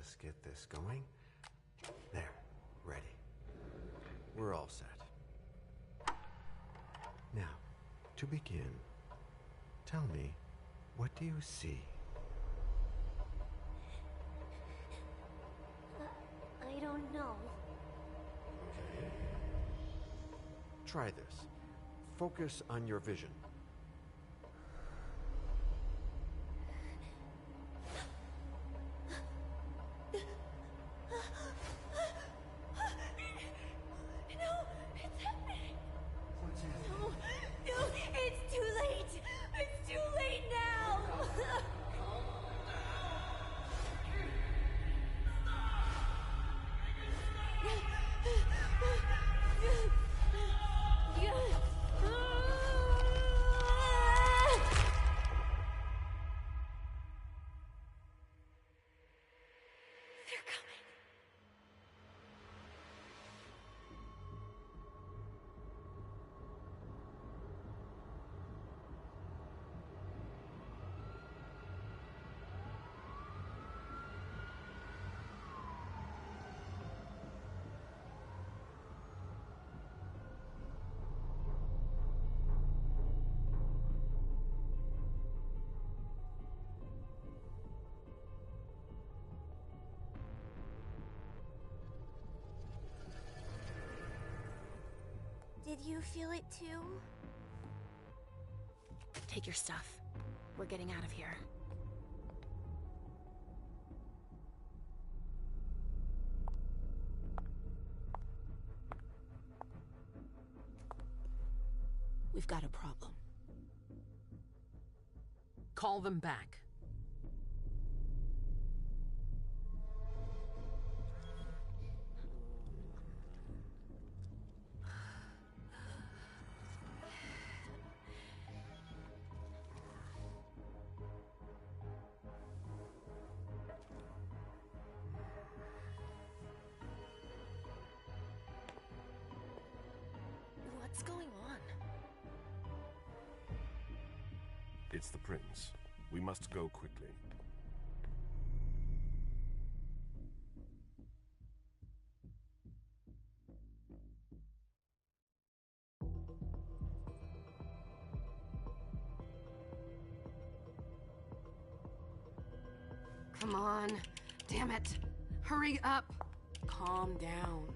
just get this going. There, ready. We're all set. Now, to begin, tell me, what do you see? I don't know. Okay. Try this. Focus on your vision. Did you feel it too? Take your stuff. We're getting out of here. We've got a problem. Call them back. What's going on? It's the prince. We must go quickly. Come on. Damn it. Hurry up. Calm down.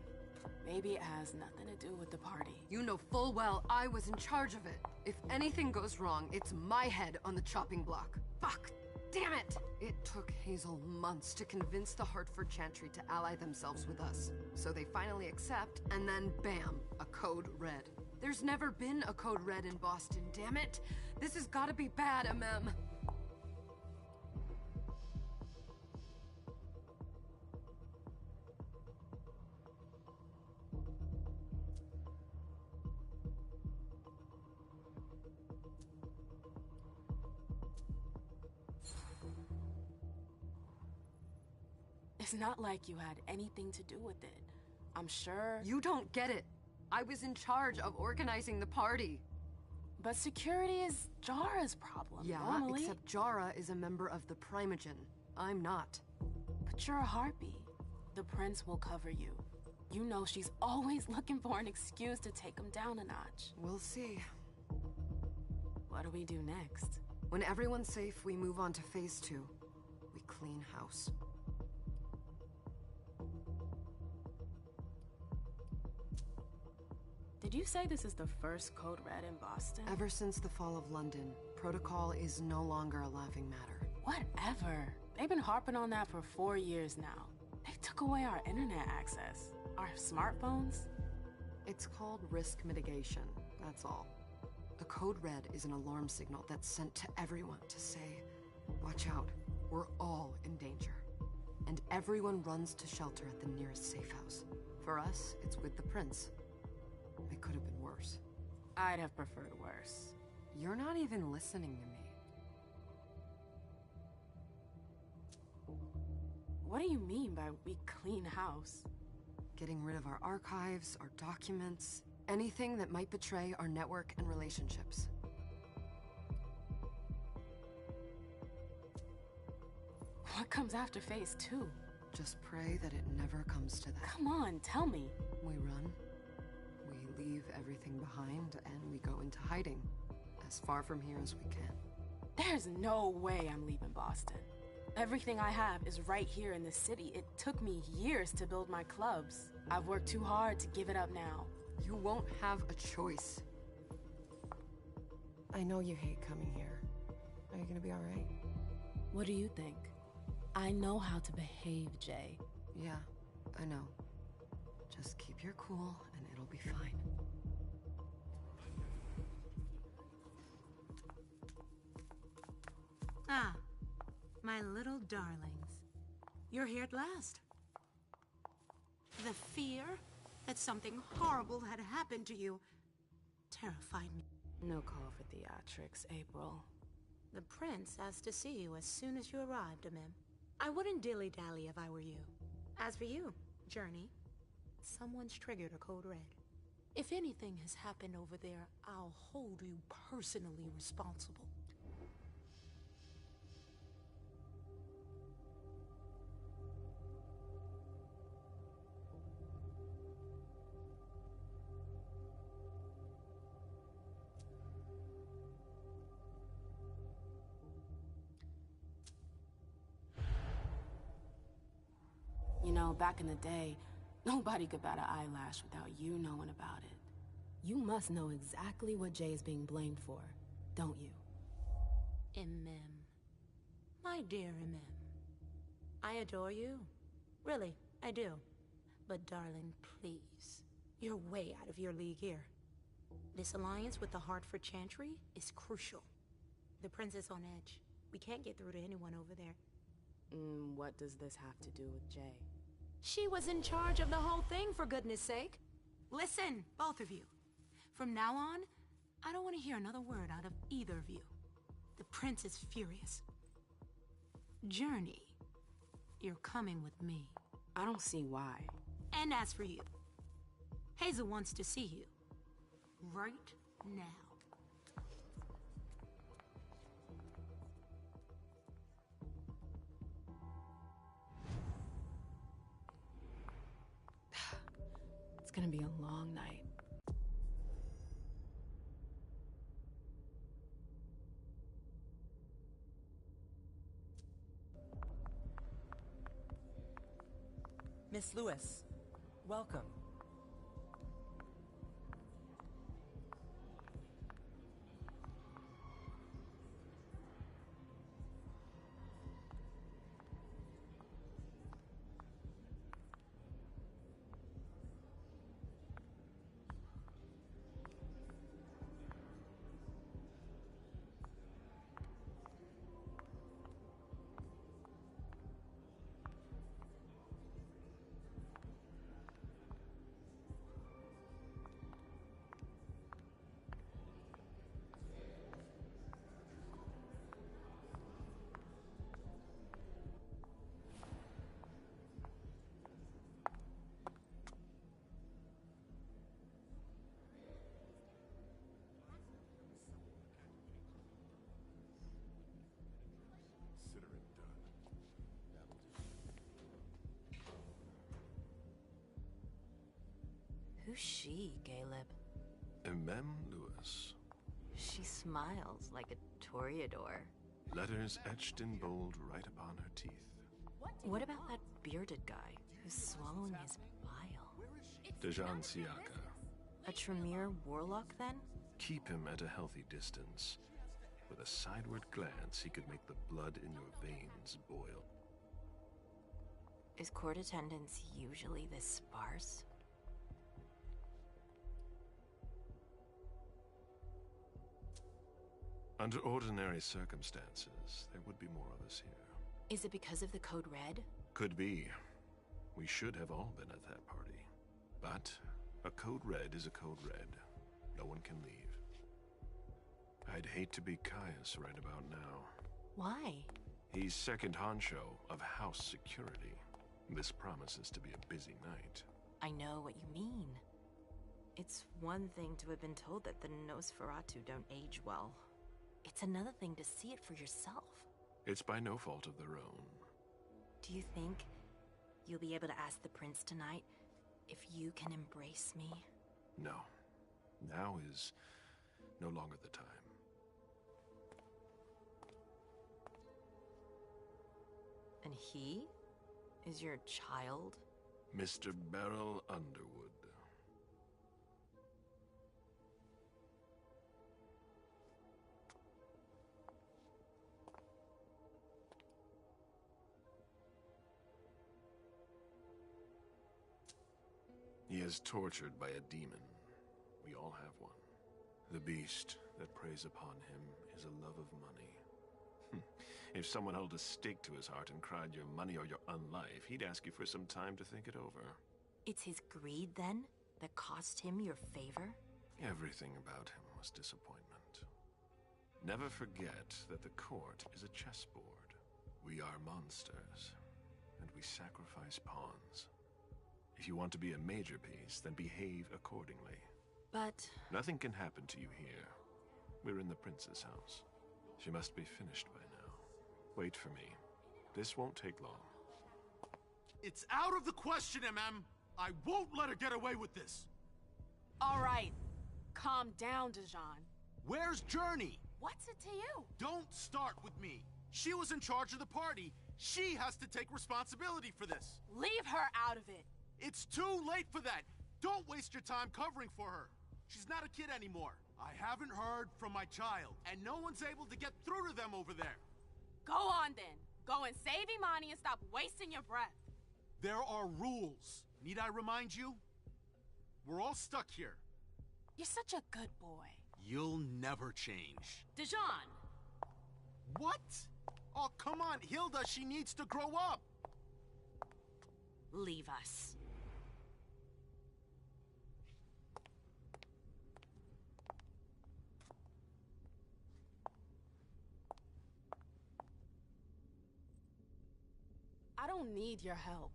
Maybe it has nothing to do with the party. You know full well I was in charge of it. If anything goes wrong, it's my head on the chopping block. Fuck! Damn it! It took Hazel months to convince the Hartford Chantry to ally themselves with us. So they finally accept, and then bam, a code red. There's never been a code red in Boston, damn it! This has gotta be bad, MM. It's not like you had anything to do with it. I'm sure... You don't get it. I was in charge of organizing the party. But security is Jara's problem, Yeah, normally. except Jara is a member of the Primogen. I'm not. But you're a harpy. The prince will cover you. You know she's always looking for an excuse to take him down a notch. We'll see. What do we do next? When everyone's safe, we move on to phase 2. We clean house. Did you say this is the first code red in Boston? Ever since the fall of London, protocol is no longer a laughing matter. Whatever. They've been harping on that for 4 years now. They took away our internet access. Our smartphones. It's called risk mitigation, that's all. The code red is an alarm signal that's sent to everyone to say, watch out, we're all in danger. And everyone runs to shelter at the nearest safe house. For us, it's with the prince. It could have been worse. I'd have preferred worse. You're not even listening to me. What do you mean by we clean house? Getting rid of our archives, our documents, anything that might betray our network and relationships. What comes after phase 2? Just pray that it never comes to that. Come on, tell me. We run. We leave everything behind, and we go into hiding. As far from here as we can. There's no way I'm leaving Boston. Everything I have is right here in the city. It took me years to build my clubs. I've worked too hard to give it up now. You won't have a choice. I know you hate coming here. Are you gonna be alright? What do you think? I know how to behave, Jay. Yeah, I know. Just keep your cool and it'll be fine. Ah, my little darlings. You're here at last. The fear that something horrible had happened to you terrified me. No call for theatrics, April. The prince asked to see you as soon as you arrived, Amim. I wouldn't dilly-dally if I were you. As for you, Journey, someone's triggered a code red. If anything has happened over there, I'll hold you personally responsible. You know, back in the day, nobody could bat an eyelash without you knowing about it. You must know exactly what Jay is being blamed for, don't you? Imim. My dear Imim. I adore you. Really, I do. But darling, please. You're way out of your league here. This alliance with the Hartford Chantry is crucial. The prince is on edge. We can't get through to anyone over there. What does this have to do with Jay? She was in charge of the whole thing, for goodness sake. Listen, both of you. From now on, I don't want to hear another word out of either of you. The prince is furious. Journey, you're coming with me. I don't see why. And as for you, Hazel wants to see you. Right now. It's gonna be a long night. Miss Lewis, welcome. Consider it done. Who's she, Caleb? Mem Lewis. She smiles like a toreador. Letters etched in bold right upon her teeth. What about that bearded guy who's swallowing his bile? Dejan Siaka. A Tremere warlock, then? Keep him at a healthy distance. With a sideward glance, he could make the blood in your veins boil. Is court attendance usually this sparse? Under ordinary circumstances, there would be more of us here. Is it because of the Code Red? Could be. We should have all been at that party. But a Code Red is a Code Red. No one can leave. I'd hate to be Caius right about now. Why? He's second honcho of house security. This promises to be a busy night. I know what you mean. It's one thing to have been told that the Nosferatu don't age well. It's another thing to see it for yourself. It's by no fault of their own. Do you think You'll be able to ask the prince tonight if you can embrace me? No. Now is no longer the time. And he is your child? Mr. Beryl Underwood. He is tortured by a demon. We all have one. The beast that preys upon him is a love of money. If someone held a stake to his heart and cried your money or your unlife, he'd ask you for some time to think it over. It's his greed, then, that cost him your favor? Everything about him was disappointment. Never forget that the court is a chessboard. We are monsters, and we sacrifice pawns. If you want to be a major piece, then behave accordingly. But... Nothing can happen to you here. We're in the prince's house. She must be finished by now. Wait for me. This won't take long. It's out of the question, MM! I won't let her get away with this! All right. Calm down, Dijon. Where's Journey? What's it to you? Don't start with me. She was in charge of the party. She has to take responsibility for this. Leave her out of it. It's too late for that. Don't waste your time covering for her. She's not a kid anymore. I haven't heard from my child, and no one's able to get through to them over there. Go on then. Go and save Imani and stop wasting your breath. There are rules. Need I remind you? We're all stuck here. You're such a good boy. You'll never change. Dijon! What? Oh, come on, Hilda, she needs to grow up. Leave us. I don't need your help.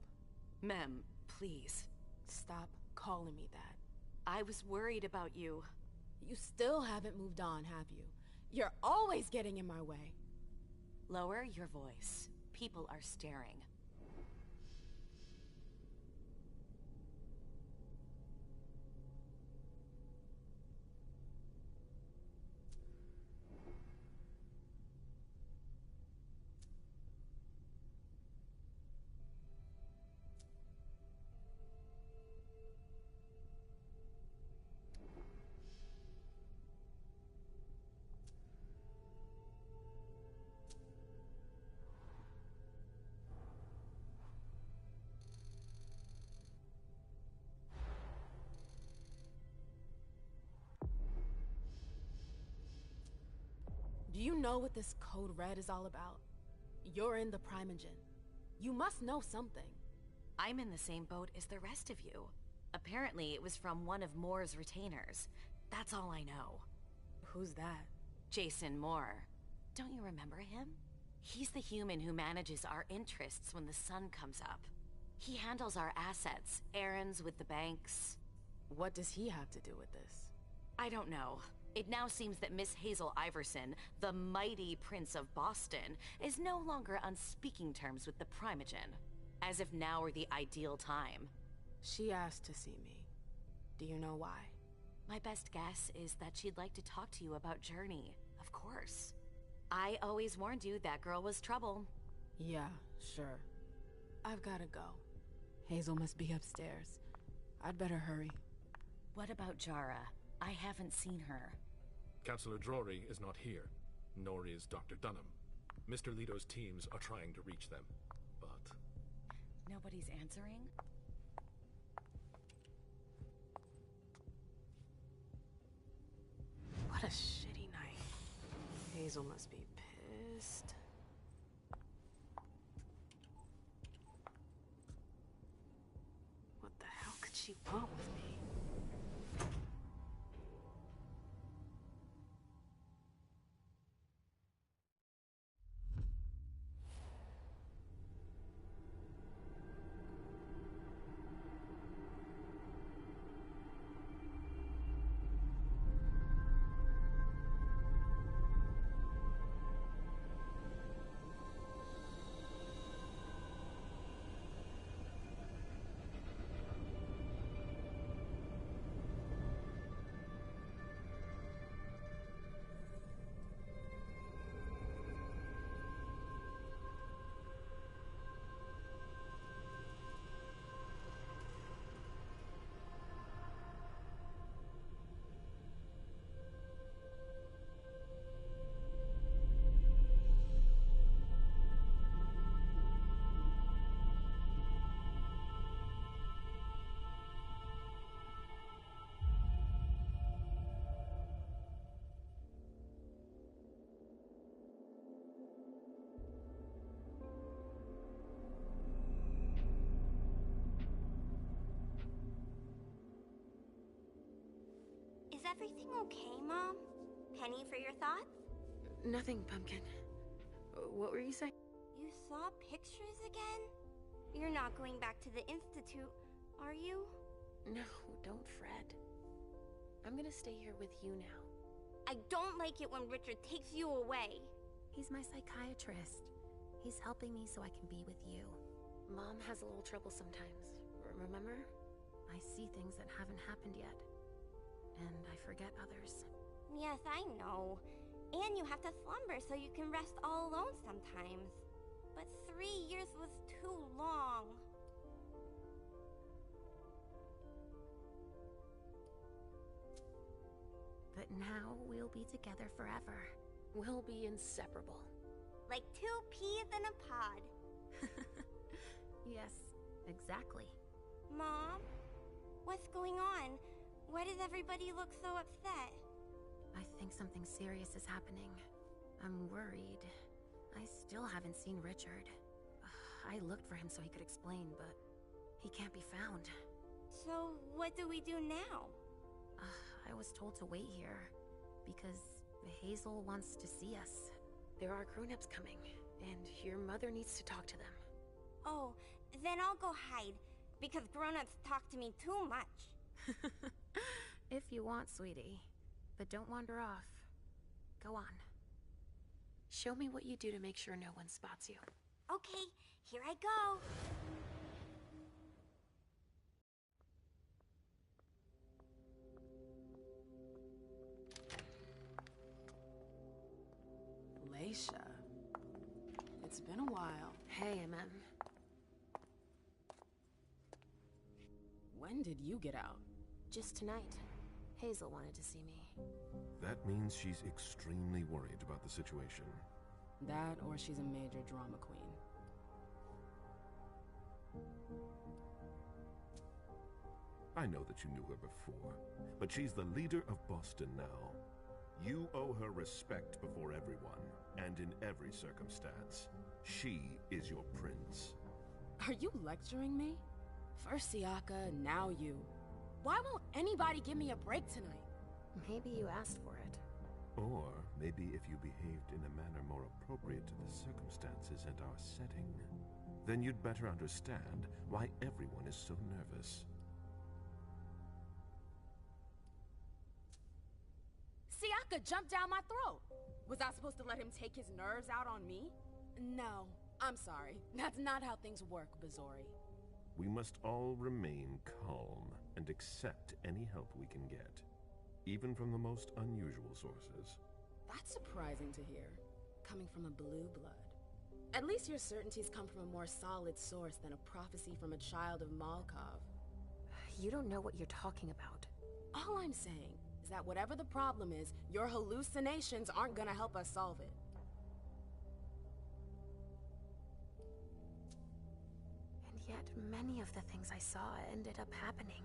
Mem, please. Stop calling me that. I was worried about you. You still haven't moved on, have you? You're always getting in my way. Lower your voice. People are staring. Do you know what this Code Red is all about? You're in the Primogen. You must know something. I'm in the same boat as the rest of you. Apparently, it was from one of Moore's retainers. That's all I know. Who's that? Jason Moore. Don't you remember him? He's the human who manages our interests when the sun comes up. He handles our assets, errands with the banks. What does he have to do with this? I don't know. It now seems that Miss Hazel Iverson, the mighty Prince of Boston, is no longer on speaking terms with the Primogen. As if now were the ideal time. She asked to see me. Do you know why? My best guess is that she'd like to talk to you about Journey, of course. I always warned you that girl was trouble. Yeah, sure. I've gotta go. Hazel must be upstairs. I'd better hurry. What about Jara? I haven't seen her. Councillor Drury is not here, nor is Dr. Dunham. Mr. Leto's teams are trying to reach them, but... Nobody's answering? What a shitty night. Hazel must be pissed. What the hell could she want with me? everything okay, Mom? Penny for your thoughts? Nothing, Pumpkin. What were you saying? You saw pictures again? You're not going back to the Institute, are you? No, don't fret. I'm gonna stay here with you now. I don't like it when Richard takes you away. He's my psychiatrist. He's helping me so I can be with you. Mom has a little trouble sometimes, remember? I see things that haven't happened yet. And I forget others. Yes, I know. And you have to slumber so you can rest all alone sometimes. But 3 years was too long. But now we'll be together forever. We'll be inseparable. Like 2 peas in a pod. Yes, exactly. Mom? What's going on? Why does everybody look so upset? I think something serious is happening. I'm worried. I still haven't seen Richard. I looked for him so he could explain, but he can't be found. So, what do we do now? I was told to wait here, because Hazel wants to see us. There are grown-ups coming, and your mother needs to talk to them. Oh, then I'll go hide, because grown-ups talk to me too much. If you want, sweetie. But don't wander off. Go on. Show me what you do to make sure no one spots you. Okay, here I go. Leisha. It's been a while. Hey, MM. When did you get out? Just tonight. Hazel wanted to see me. That means she's extremely worried about the situation. That, or she's a major drama queen. I know that you knew her before, but she's the leader of Boston now. You owe her respect before everyone, and in every circumstance. She is your prince. Are you lecturing me? First Siaka, now you. Why won't anybody give me a break tonight? Maybe you asked for it. Or maybe if you behaved in a manner more appropriate to the circumstances and our setting, then you'd better understand why everyone is so nervous. Siaka jumped down my throat. Was I supposed to let him take his nerves out on me? No, I'm sorry. That's not how things work, Bazori. We must all remain calm and accept any help we can get, even from the most unusual sources. That's surprising to hear, coming from a blue blood. At least your certainties come from a more solid source than a prophecy from a child of Malkov. You don't know what you're talking about. All I'm saying is that whatever the problem is, your hallucinations aren't gonna help us solve it. And yet, many of the things I saw ended up happening.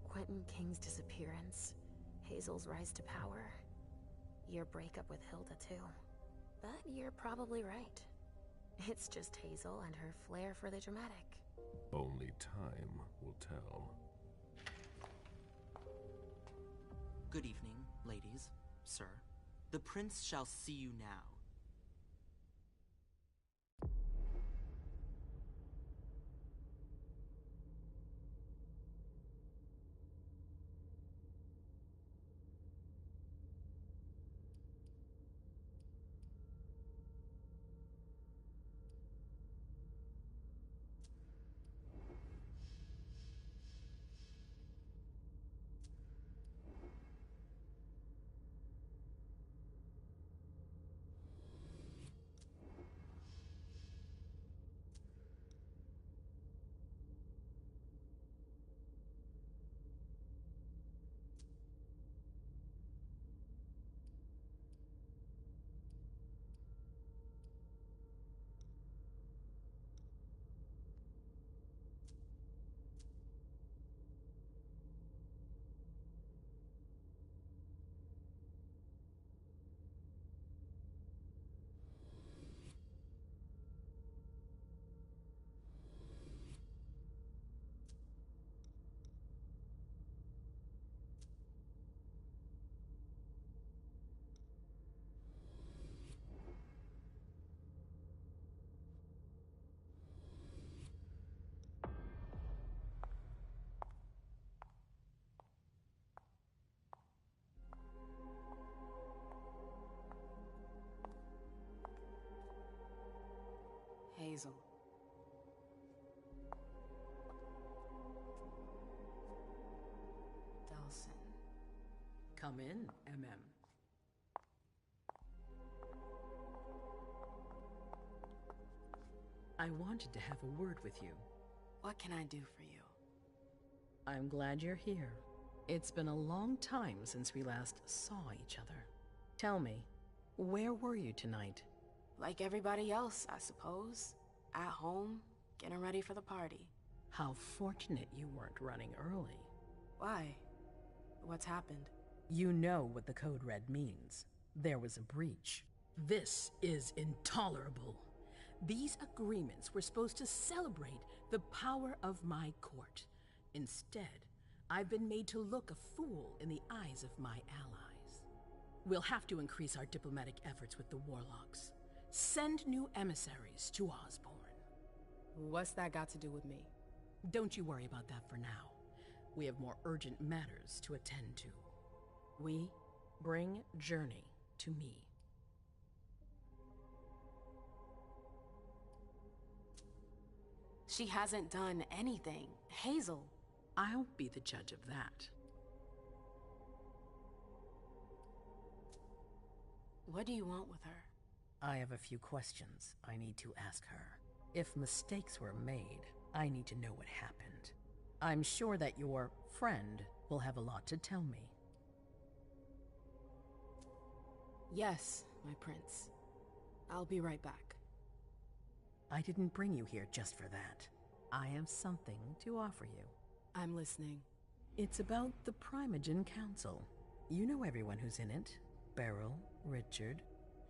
Quentin King's disappearance, Hazel's rise to power, your breakup with Hilda too. But you're probably right. It's just Hazel and her flair for the dramatic. Only time will tell. Good evening, ladies, sir. The prince shall see you now. Come in, MM. I wanted to have a word with you. What can I do for you? I'm glad you're here. It's been a long time since we last saw each other. Tell me, where were you tonight? Like everybody else, I suppose. At home, getting ready for the party. How fortunate you weren't running early. Why? What's happened? You know what the Code Red means. There was a breach. This is intolerable. These agreements were supposed to celebrate the power of my court. Instead, I've been made to look a fool in the eyes of my allies. We'll have to increase our diplomatic efforts with the Warlocks. Send new emissaries to Osborn. What's that got to do with me? Don't you worry about that for now. We have more urgent matters to attend to. We bring Journey to me. She hasn't done anything. Hazel. I'll be the judge of that. What do you want with her? I have a few questions I need to ask her. If mistakes were made, I need to know what happened. I'm sure that your friend will have a lot to tell me. Yes, my prince. I'll be right back. I didn't bring you here just for that. I have something to offer you. I'm listening. It's about the Primogen Council. You know everyone who's in it. Beryl, Richard,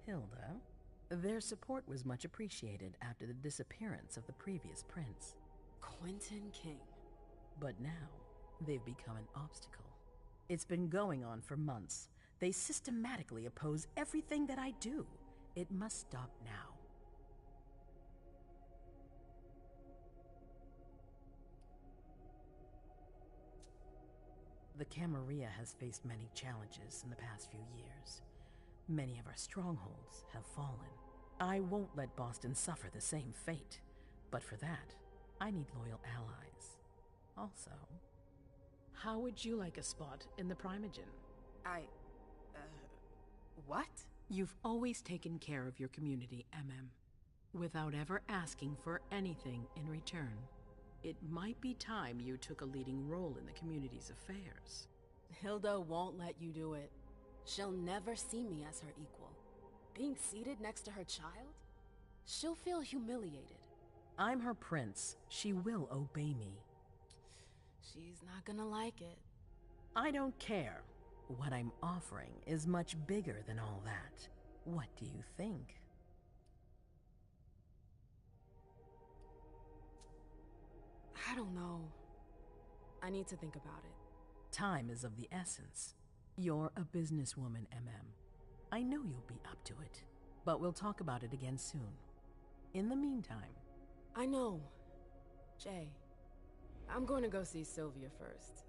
Hilda. Their support was much appreciated after the disappearance of the previous prince. Quentin King. But now, they've become an obstacle. It's been going on for months. They systematically oppose everything that I do. It must stop now. The Camarilla has faced many challenges in the past few years. Many of our strongholds have fallen. I won't let Boston suffer the same fate. But for that, I need loyal allies. Also, how would you like a spot in the Primogen? What? You've always taken care of your community, MM, without ever asking for anything in return. It might be time you took a leading role in the community's affairs. Hilda won't let you do it. She'll never see me as her equal. Being seated next to her child? She'll feel humiliated. I'm her prince. She will obey me. She's not gonna like it. I don't care. What I'm offering is much bigger than all that. What do you think? I don't know. I need to think about it. Time is of the essence. You're a businesswoman, MM. I know you'll be up to it. But we'll talk about it again soon. In the meantime... I know. Jay, I'm going to go see Sylvia first.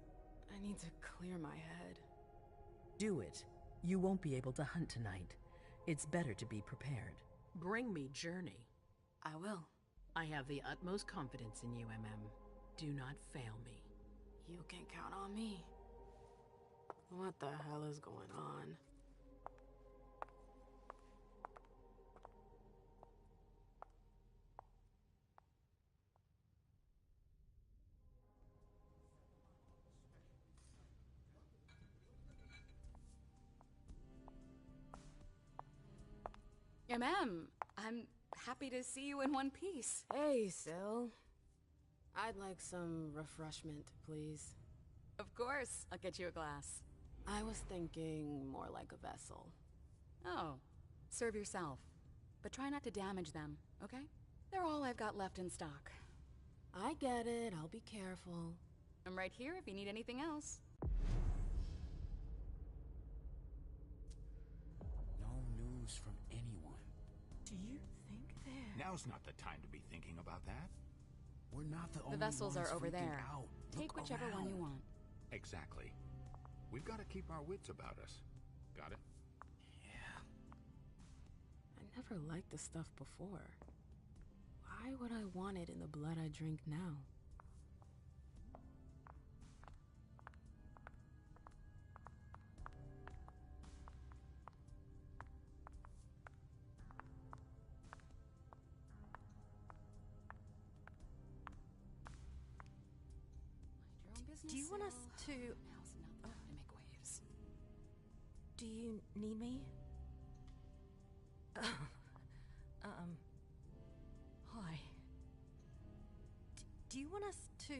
I need to clear my head. Do it. You won't be able to hunt tonight. It's better to be prepared. Bring me Journey. I will. I have the utmost confidence in you, MM. Do not fail me. You can count on me. What the hell is going on? I'm happy to see you in one piece. Hey, Syl. I'd like some refreshment, please. Of course, I'll get you a glass. I was thinking more like a vessel. Oh, serve yourself. But try not to damage them, okay? They're all I've got left in stock. I get it, I'll be careful. I'm right here if you need anything else. No news from anyone. Do you think they're... Now's not the time to be thinking about that. We're not the only vessels ones are over freaking there. out. Take Look whichever one around. you want. Exactly. We've got to keep our wits about us. Got it? Yeah. I never liked this stuff before. Why would I want it in the blood I drink now? business. Do you want us to... Now's not the time to make waves. Do you need me? Hi. Do you want us to...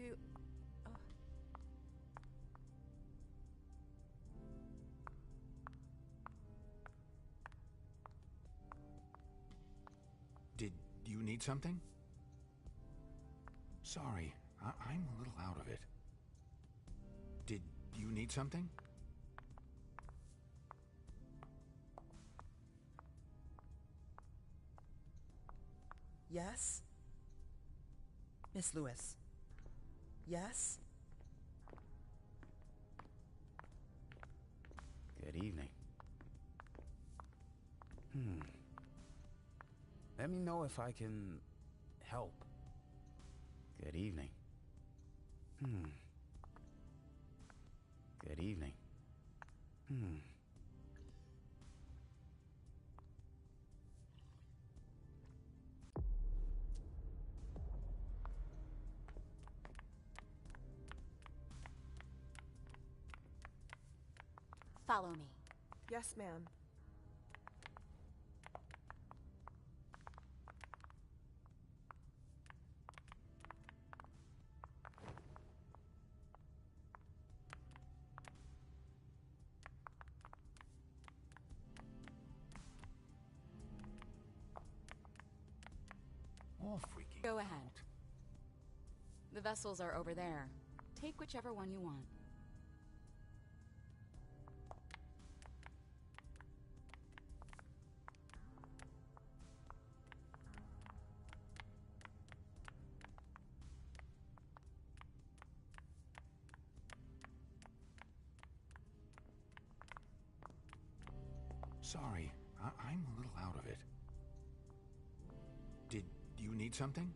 Did you need something? Sorry, I'm a little out of it. Did you need something? Yes? Miss Lewis? Yes? Good evening. Let me know if I can help. Good evening. Good evening. Follow me. Yes, ma'am. All freaking Go ahead. The vessels are over there. Take whichever one you want. Sorry, I'm a little out of it. Did you need something?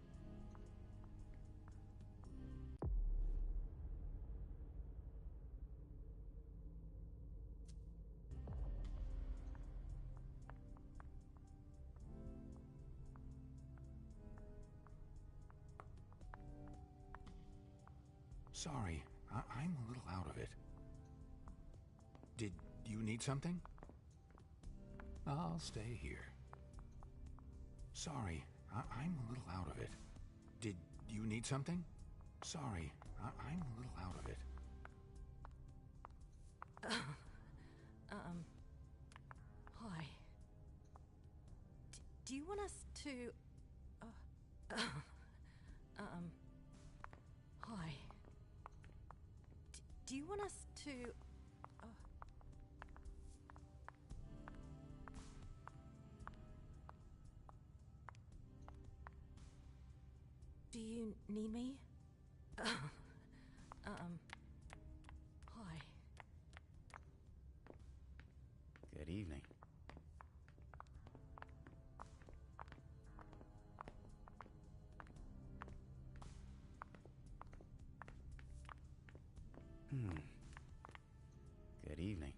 Sorry, I'm a little out of it. Did you need something? I'll stay here. Sorry, I'm a little out of it. Did you need something? Sorry, I'm a little out of it. Hi. Do you want us to... Hi. Do you want us to... Do you need me? Hi. Good evening. Good evening.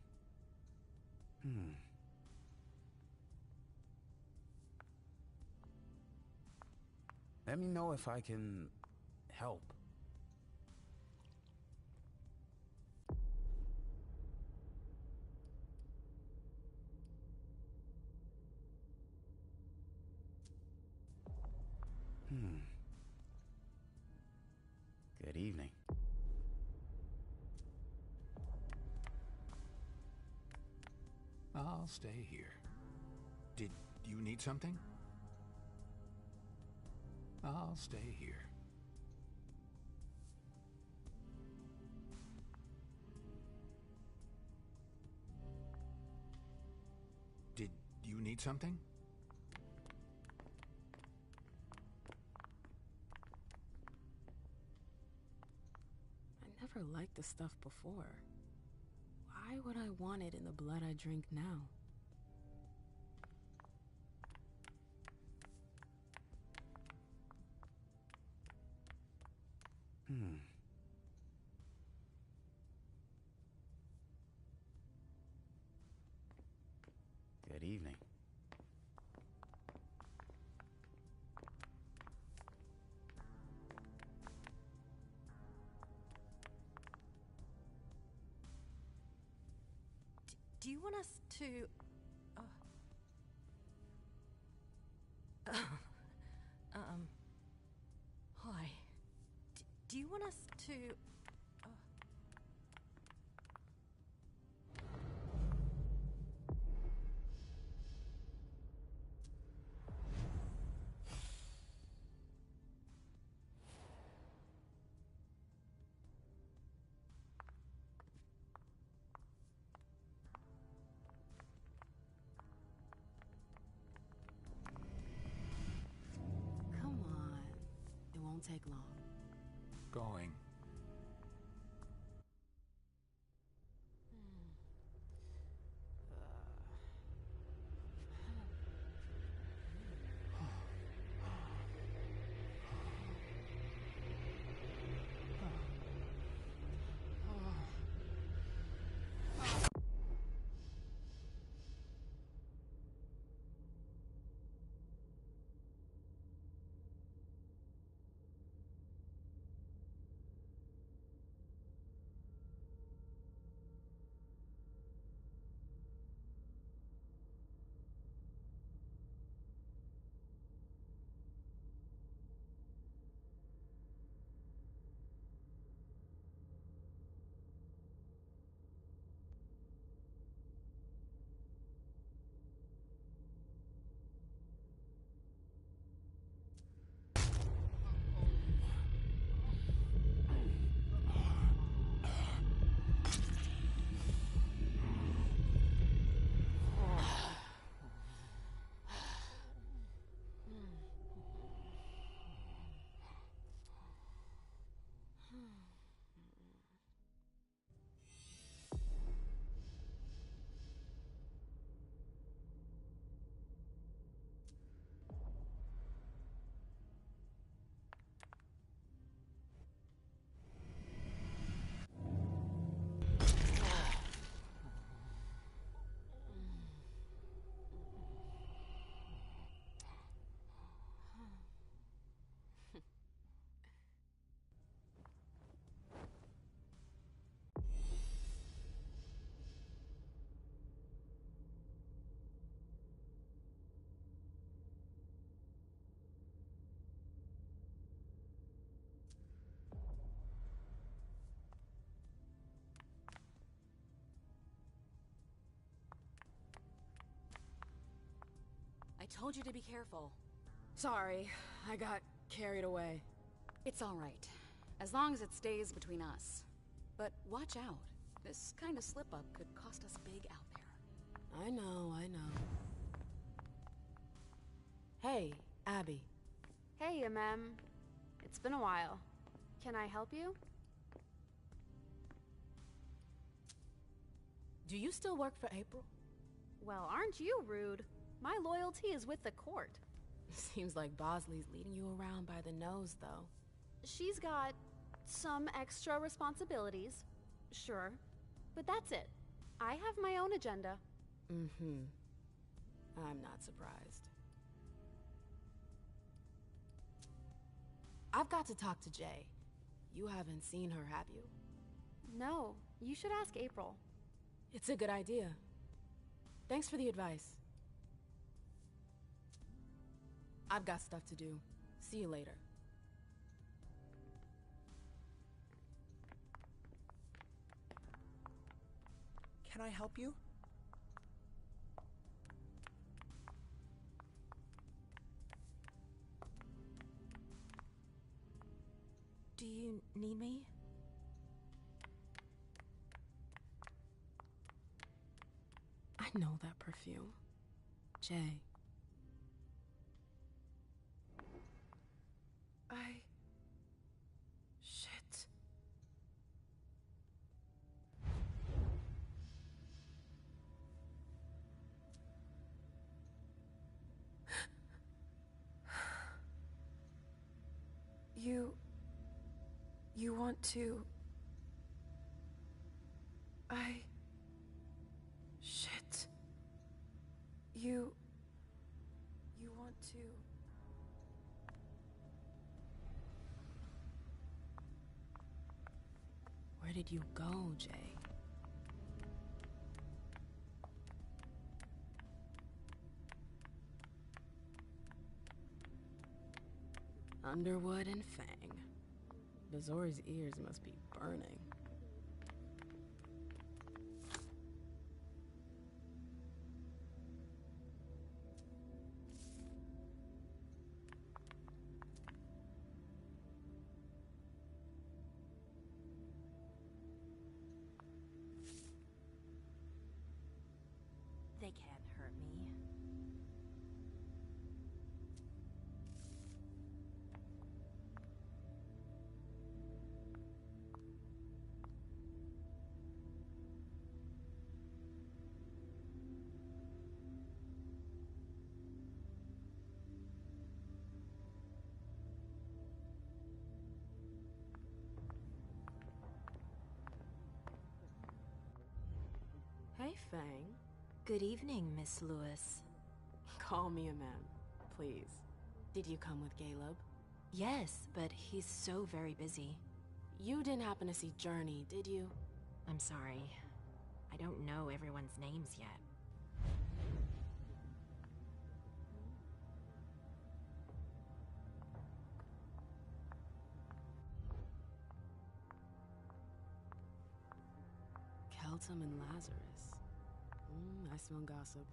Let me know if I can help. Good evening. I'll stay here. Did you need something? I'll stay here. Did you need something? I never liked the stuff before. Why would I want it in the blood I drink now? Good evening. Do you want us to... Hi. Do you want us to... Come on. It won't take long. Going. I told you to be careful. Sorry, I got carried away. It's all right, as long as it stays between us. But watch out. This kind of slip-up could cost us big out there. I know. Hey, Abby. Hey, It's been a while. Can I help you? Do you still work for April? Well, aren't you rude? My loyalty is with the court. Seems like Bosley's leading you around by the nose, though. She's got some extra responsibilities, sure, but that's it. I have my own agenda. Mm-hmm. I'm not surprised. I've got to talk to Jay. You haven't seen her, have you? No, you should ask April. It's a good idea. Thanks for the advice. I've got stuff to do. See you later. Can I help you? Do you need me? I know that perfume. Jay. Shit. You want to... Shit. You want to... Where did you go, Jay? Underwood and Fang. Bazor's ears must be burning. They can't hurt me. Hey, Fang. Good evening, Miss Lewis. Call me a ma'am, please. Did you come with Caleb? Yes, but he's so very busy. You didn't happen to see Journey, did you? I'm sorry. I don't know everyone's names yet. Keltum and Lazarus. I smell gossip.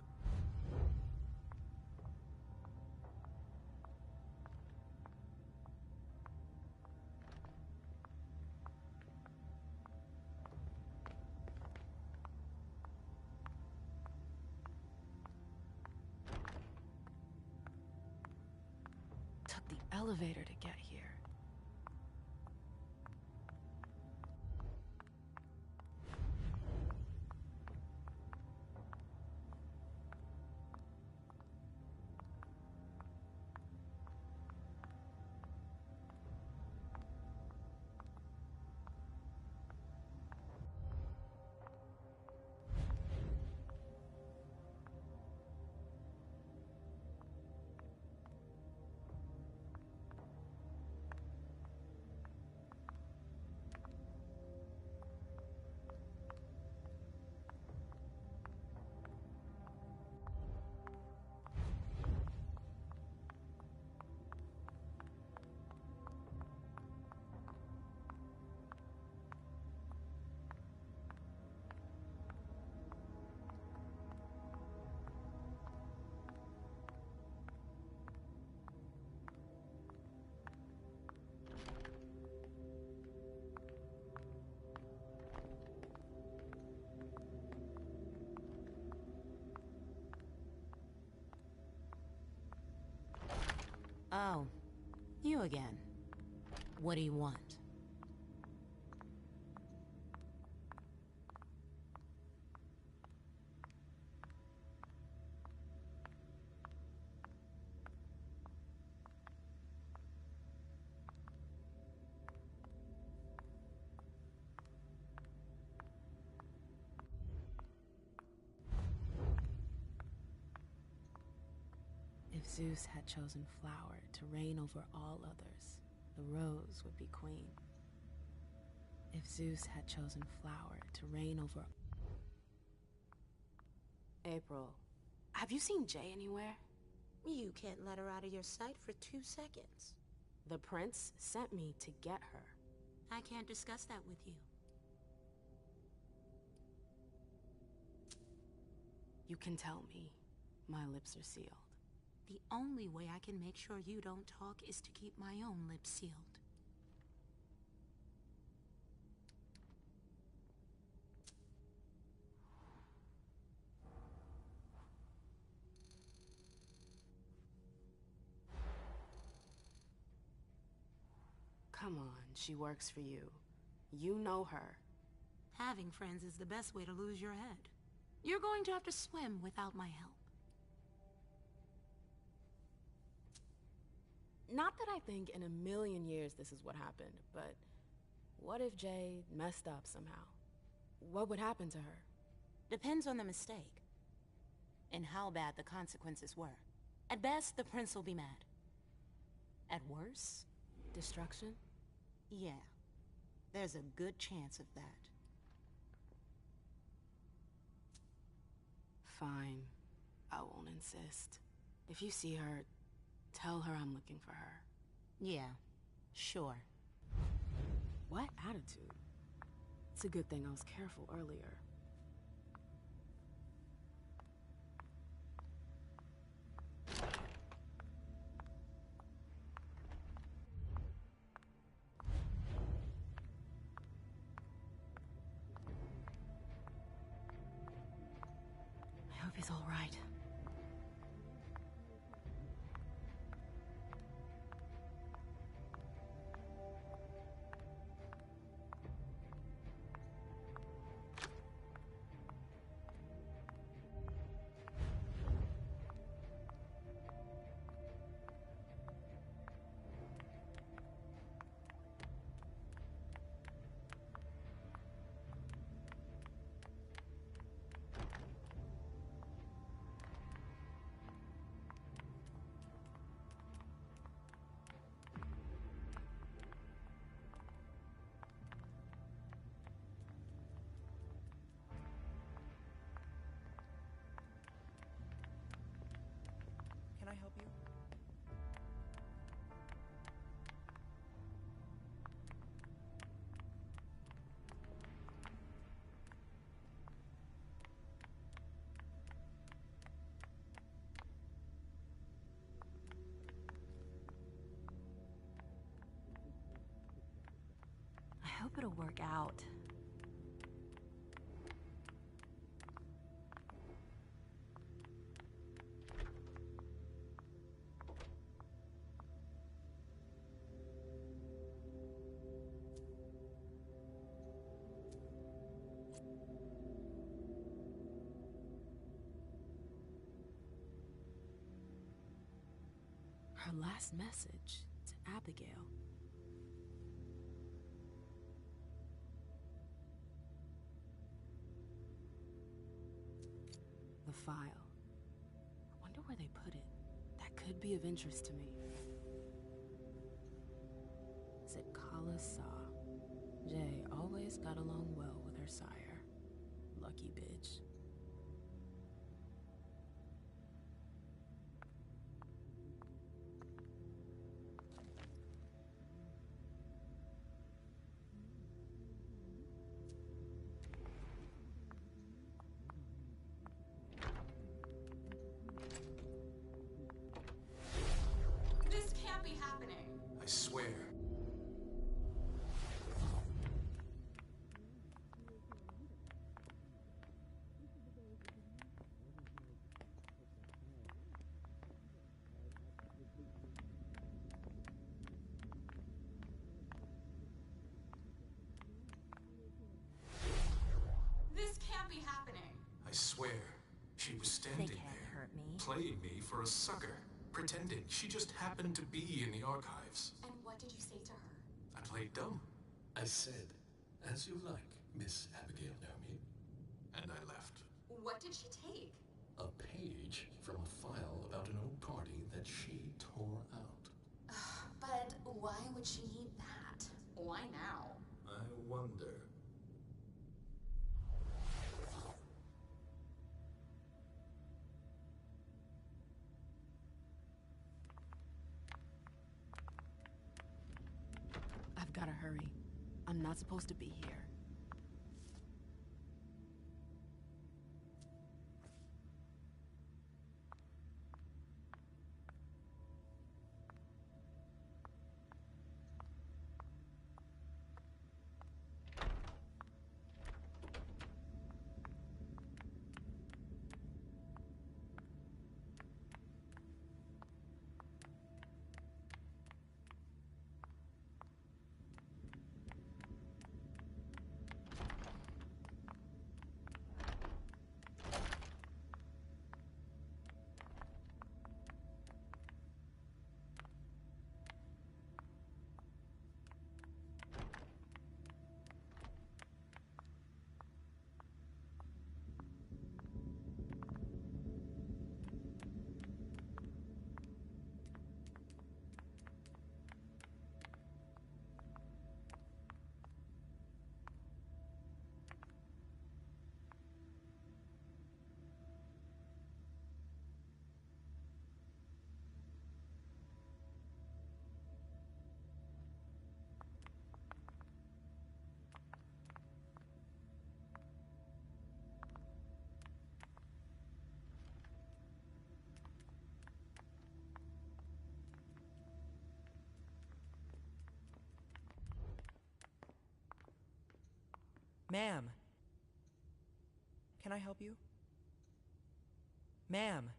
Took the elevator to get here. Oh, you again. What do you want? If Zeus had chosen Flower to reign over all others, the Rose would be queen. If Zeus had chosen Flower to reign over... April, have you seen Jay anywhere? You can't let her out of your sight for 2 seconds. The prince sent me to get her. I can't discuss that with you. You can tell me. My lips are sealed. The only way I can make sure you don't talk is to keep my own lips sealed. Come on, she works for you. You know her. Having friends is the best way to lose your head. You're going to have to swim without my help. Not that I think in a million years this is what happened, but what if Jay messed up somehow? What would happen to her? Depends on the mistake. And how bad the consequences were. At best, the prince will be mad. At worst... Destruction? Yeah. There's a good chance of that. Fine. I won't insist. If you see her, tell her I'm looking for her. Yeah, sure. What attitude? It's a good thing I was careful earlier. I hope he's all right. Can I help you? I hope it'll work out. Her last message to Abigail. The file. I wonder where they put it. That could be of interest to me. Is it Kala Sa? Jay always got along well with her sire. Lucky bitch. This can't be happening. I swear. This can't be happening. I swear. She was standing They can't there, hurt me. playing me for a sucker, pretending she just happened to be in the archives. And what did you say to her? I played dumb. I said, as you like, Miss Abigail Naomi. And I left. What did she take? A page from a file about an old party that she tore out. But why would she need that? Why now? I wonder. I've gotta hurry. I'm not supposed to be here. Ma'am. Can I help you? Ma'am.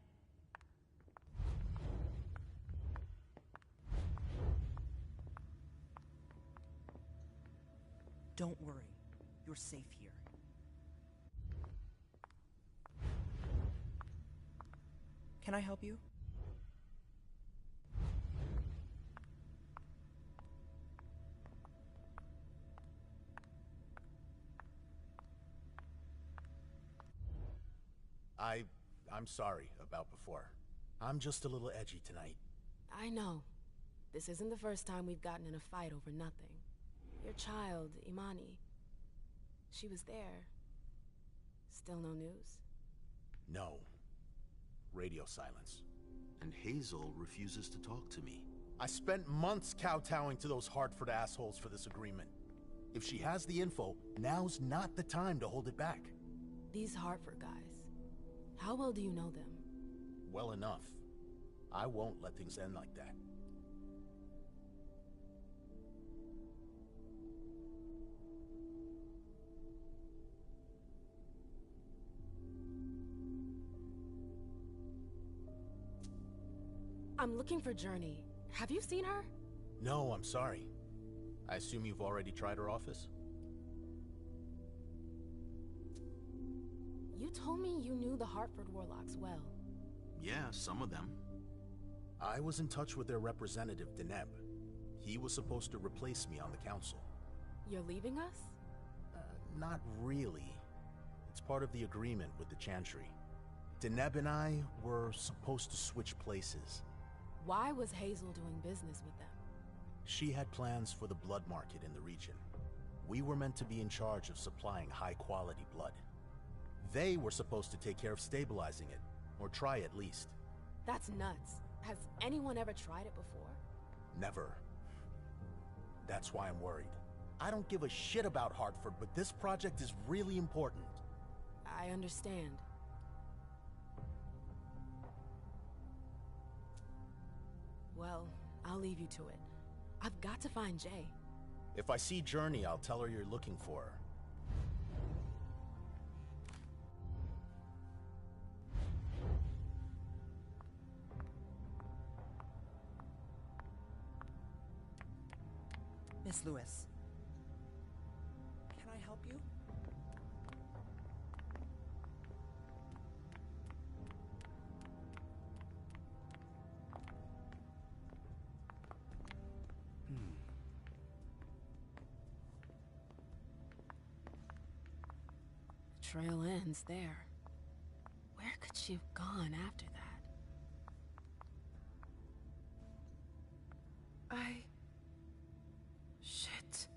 Don't worry. You're safe here. Can I help you? I'm sorry about before. I'm just a little edgy tonight. I know. This isn't the first time we've gotten in a fight over nothing. Your child, Imani. She was there. Still no news? No. Radio silence. And Hazel refuses to talk to me. I spent months kowtowing to those Hartford assholes for this agreement. If she has the info, now's not the time to hold it back. These Hartford guys. How well do you know them? Well enough. I won't let things end like that. I'm looking for Journey. Have you seen her? No, I'm sorry. I assume you've already tried her office? You told me you knew the Hartford Warlocks well. Yeah, some of them. I was in touch with their representative, Deneb. He was supposed to replace me on the council. You're leaving us? Not really. It's part of the agreement with the Chantry. Deneb and I were supposed to switch places. Why was Hazel doing business with them? She had plans for the blood market in the region. We were meant to be in charge of supplying high-quality blood. They were supposed to take care of stabilizing it, or try at least. That's nuts. Has anyone ever tried it before? Never. That's why I'm worried. I don't give a shit about Hartford, but this project is really important. I understand. Well, I'll leave you to it. I've got to find Jay. If I see Journey, I'll tell her you're looking for her. Miss Lewis. Can I help you? The trail ends there. Where could she have gone after that? Shit.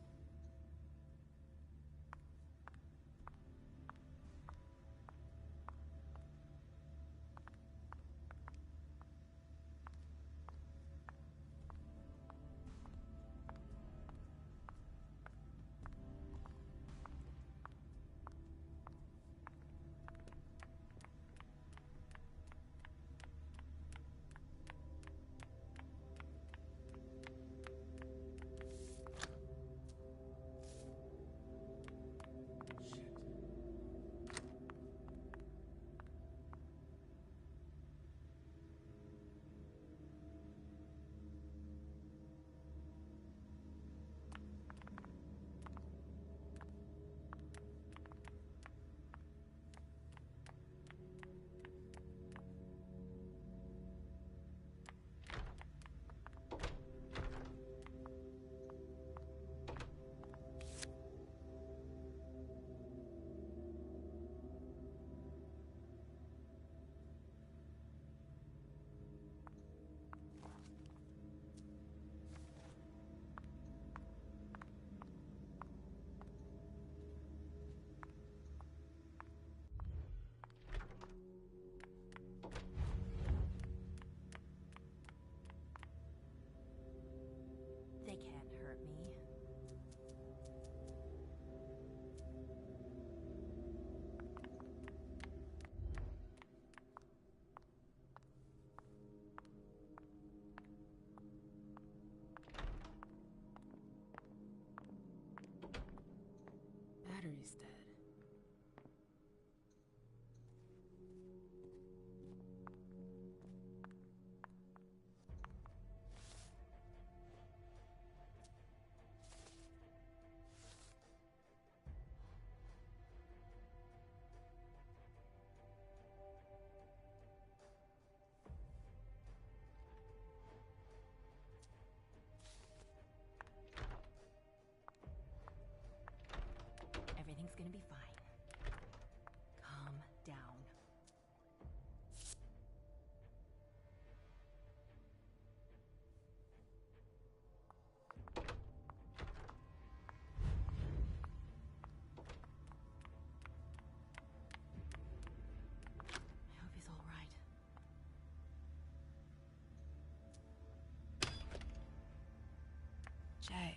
Jay,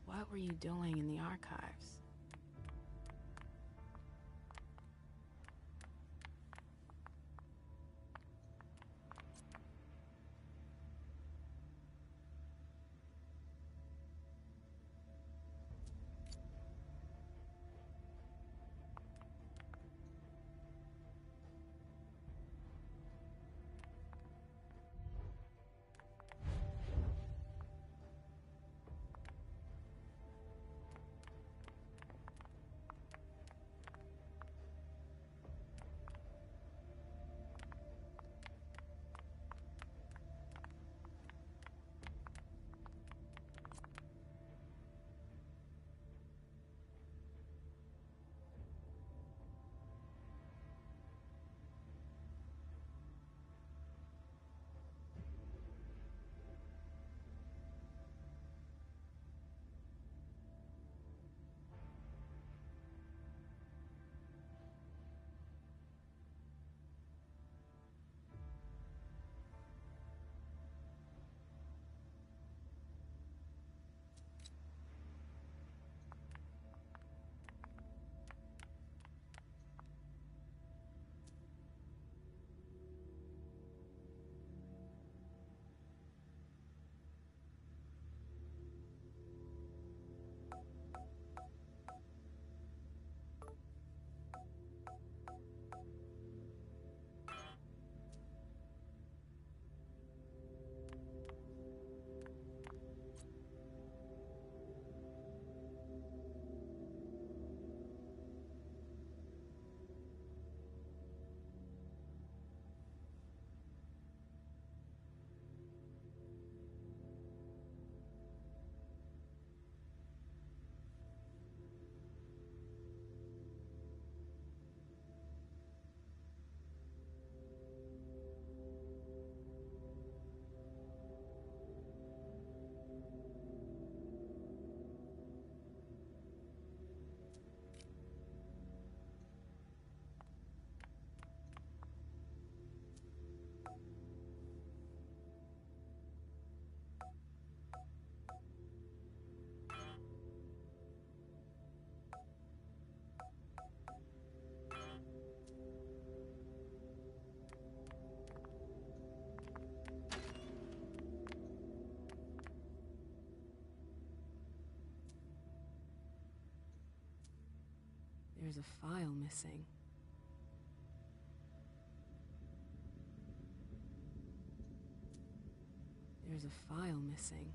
what were you doing in the archives? There's a file missing. There's a file missing.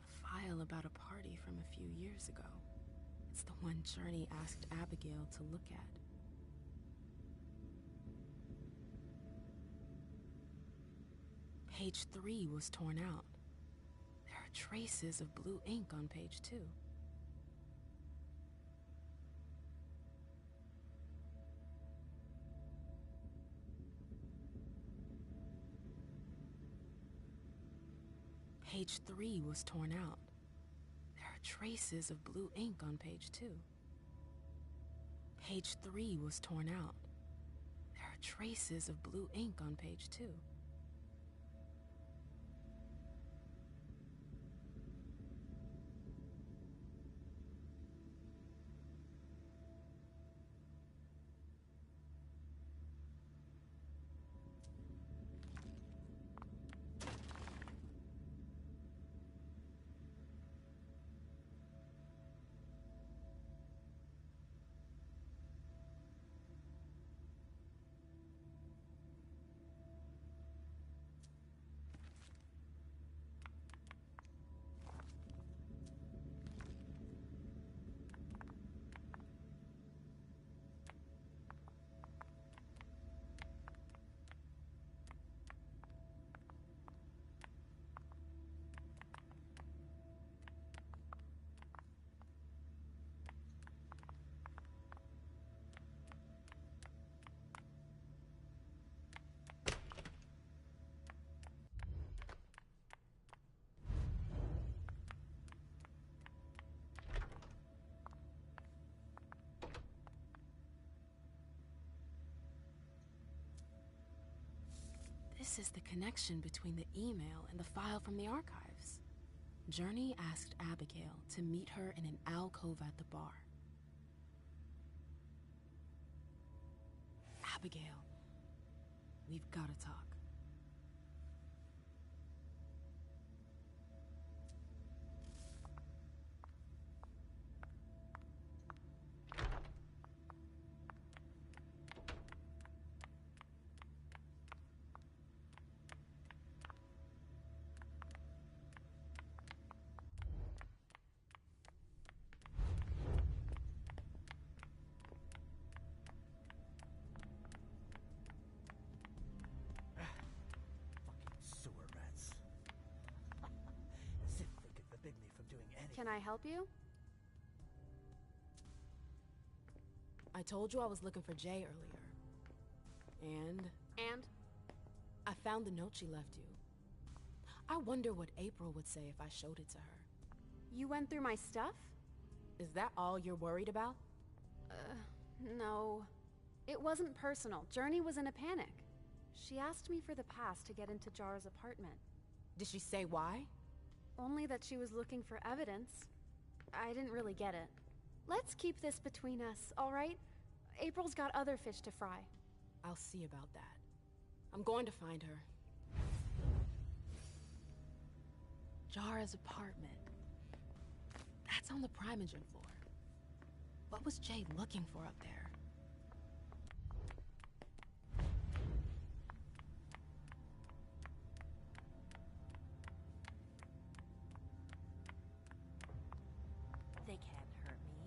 A file about a party from a few years ago. It's the one Journey asked Abigail to look at. Page 3 was torn out. There are traces of blue ink on page 2. Page 3 was torn out. There are traces of blue ink on page 2. Page 3 was torn out. There are traces of blue ink on page 2. This is the connection between the email and the file from the archives. Journey asked Abigail to meet her in an alcove at the bar. Abigail, we've got to talk. Can I help you? I told you I was looking for Jay earlier. And? I found the note she left you. I wonder what April would say if I showed it to her. You went through my stuff? Is that all you're worried about? No. It wasn't personal. Journey was in a panic. She asked me for the pass to get into Jara's apartment. Did she say why? Only that she was looking for evidence. I didn't really get it. Let's keep this between us, all right? April's got other fish to fry. I'll see about that. I'm going to find her. Jara's apartment. That's on the Primogen floor. What was Jay looking for up there? They can't hurt me.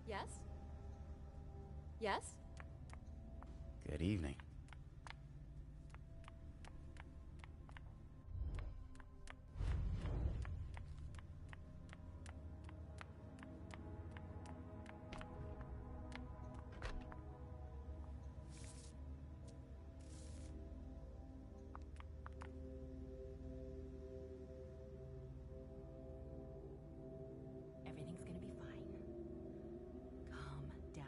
Yes? Yes? Good evening. Everything's gonna be fine. Calm down.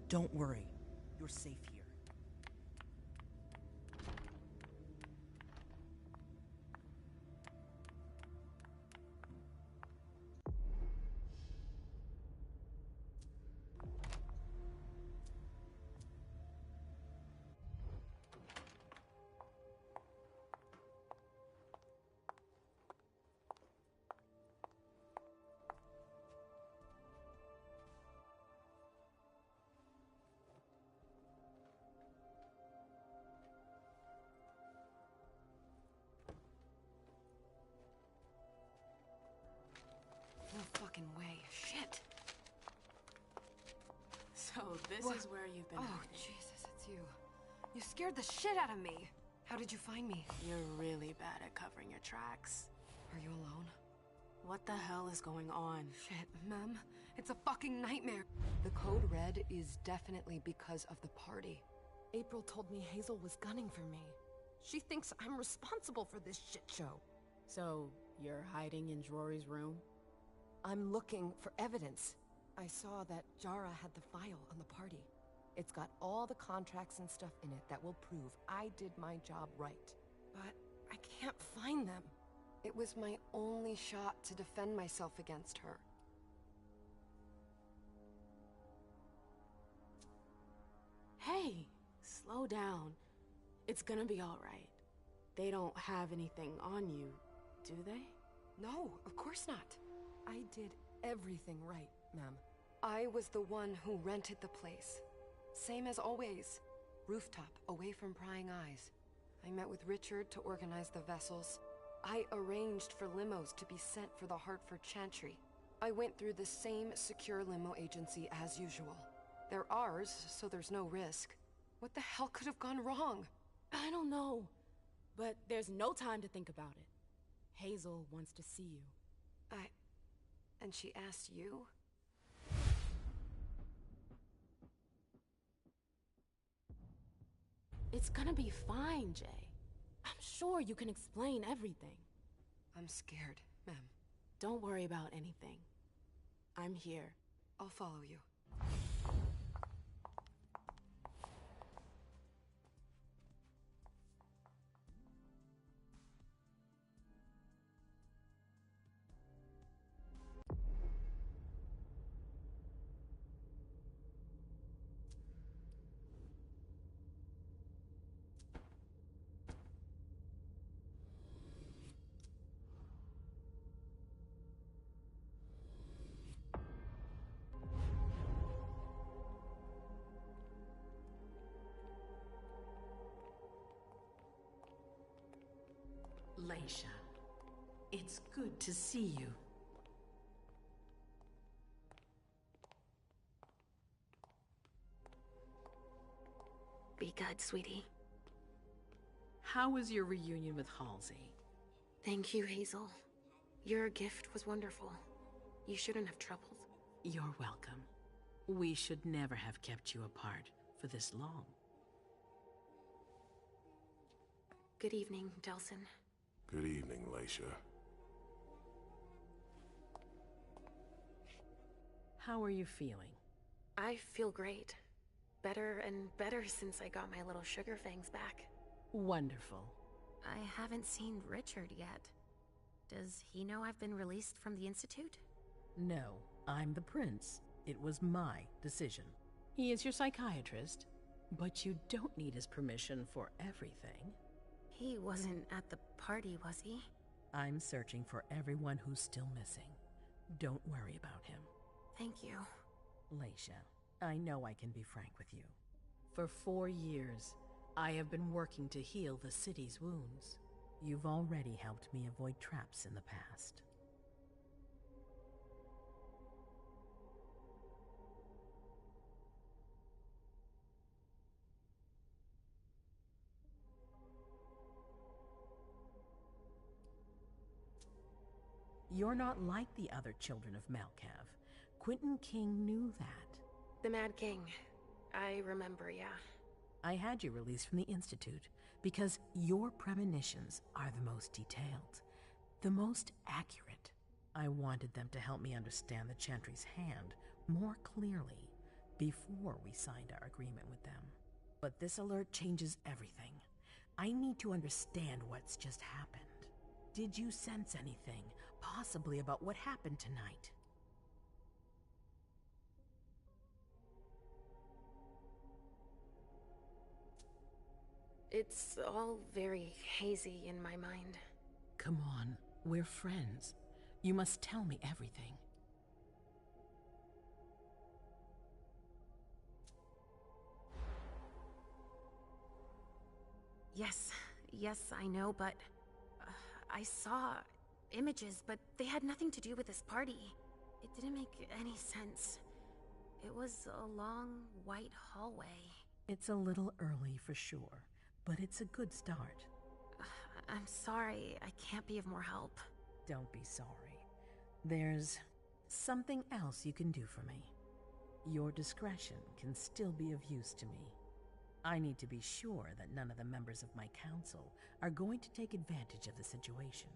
Don't worry. You're safe here. No fucking way. Shit. So this What? is where you've been Oh, hiding. Jesus, it's you. You scared the shit out of me. How did you find me? You're really bad at covering your tracks. Are you alone? What the hell is going on? Shit, Mem. It's a fucking nightmare. The code red is definitely because of the party. April told me Hazel was gunning for me. She thinks I'm responsible for this shit show. So, you're hiding in Rory's room? I'm looking for evidence. I saw that Jara had the file on the party. It's got all the contracts and stuff in it that will prove I did my job right. But I can't find them. It was my only shot to defend myself against her. Hey, slow down. It's gonna be alright. They don't have anything on you, do they? No, of course not. I did everything right, ma'am. I was the one who rented the place. Same as always. Rooftop, away from prying eyes. I met with Richard to organize the vessels. I arranged for limos to be sent for the Hartford Chantry. I went through the same secure limo agency as usual. They're ours, so there's no risk. What the hell could have gone wrong? I don't know. But there's no time to think about it. Hazel wants to see you. And she asked you? It's gonna be fine, Jay. I'm sure you can explain everything. I'm scared, ma'am. Don't worry about anything. I'm here. I'll follow you. Leisha, it's good to see you. Be good, sweetie. How was your reunion with Halsey? Thank you, Hazel. Your gift was wonderful. You shouldn't have troubled. You're welcome. We should never have kept you apart for this long. Good evening, Delsin. Good evening, Leisha. How are you feeling? I feel great. Better and better since I got my little sugar fangs back. Wonderful. I haven't seen Richard yet. Does he know I've been released from the Institute? No, I'm the prince. It was my decision. He is your psychiatrist, but you don't need his permission for everything. He wasn't at the party, was he? I'm searching for everyone who's still missing. Don't worry about him. Thank you. Leisha, I know I can be frank with you. For 4 years, I have been working to heal the city's wounds. You've already helped me avoid traps in the past. You're not like the other children of Malkav. Quentin King knew that. The Mad King. I remember, yeah. I had you released from the Institute because your premonitions are the most detailed, the most accurate. I wanted them to help me understand the Chantry's hand more clearly before we signed our agreement with them. But this alert changes everything. I need to understand what's just happened. Did you sense anything, possibly about what happened tonight? It's all very hazy in my mind. Come on, we're friends. You must tell me everything. Yes, I know, but I saw images, but they had nothing to do with this party. It didn't make any sense. It was a long, white hallway. It's a little early for sure, but it's a good start. I'm sorry, I can't be of more help. Don't be sorry. There's something else you can do for me. Your discretion can still be of use to me. I need to be sure that none of the members of my council are going to take advantage of the situation.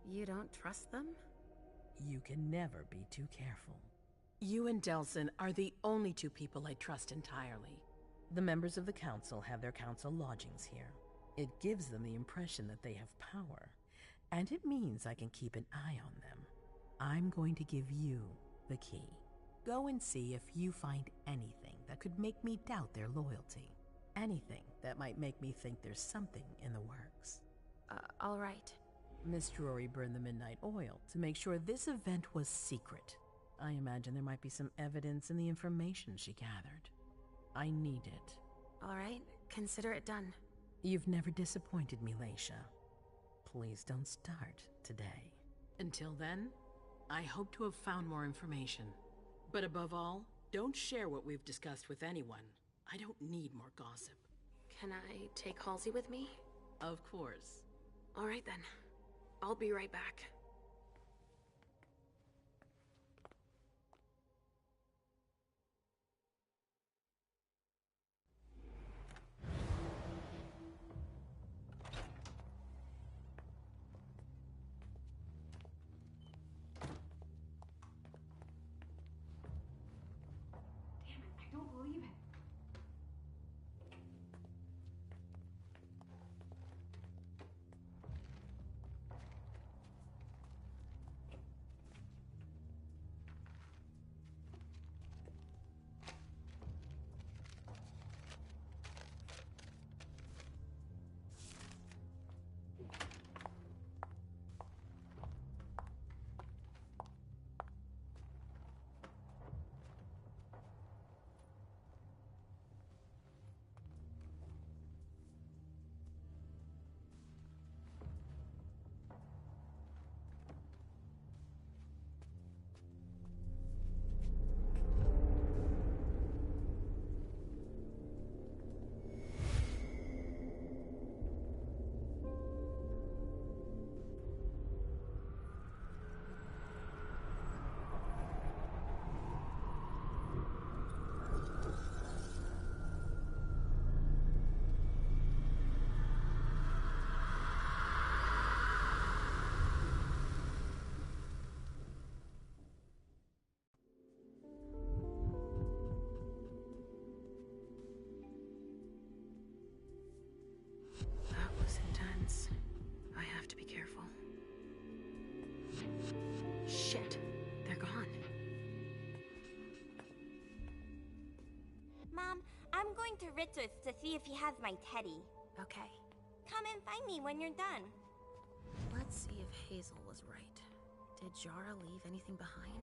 You don't trust them? You can never be too careful. You and Delson are the only two people I trust entirely. The members of the council have their council lodgings here. It gives them the impression that they have power, and it means I can keep an eye on them. I'm going to give you the key. Go and see if you find anything that could make me doubt their loyalty. Anything that might make me think there's something in the works. All right. Miss Drury burned the midnight oil to make sure this event was secret. I imagine there might be some evidence in the information she gathered. I need it. All right, consider it done. You've never disappointed me, Leisha. Please don't start today. Until then, I hope to have found more information. But above all, don't share what we've discussed with anyone. I don't need more gossip. Can I take Halsey with me? Of course. All right then. I'll be right back. I have to be careful. Shit, they're gone. Mom, I'm going to Richard's to see if he has my teddy. Okay. Come and find me when you're done. Let's see if Hazel was right. Did Jara leave anything behind?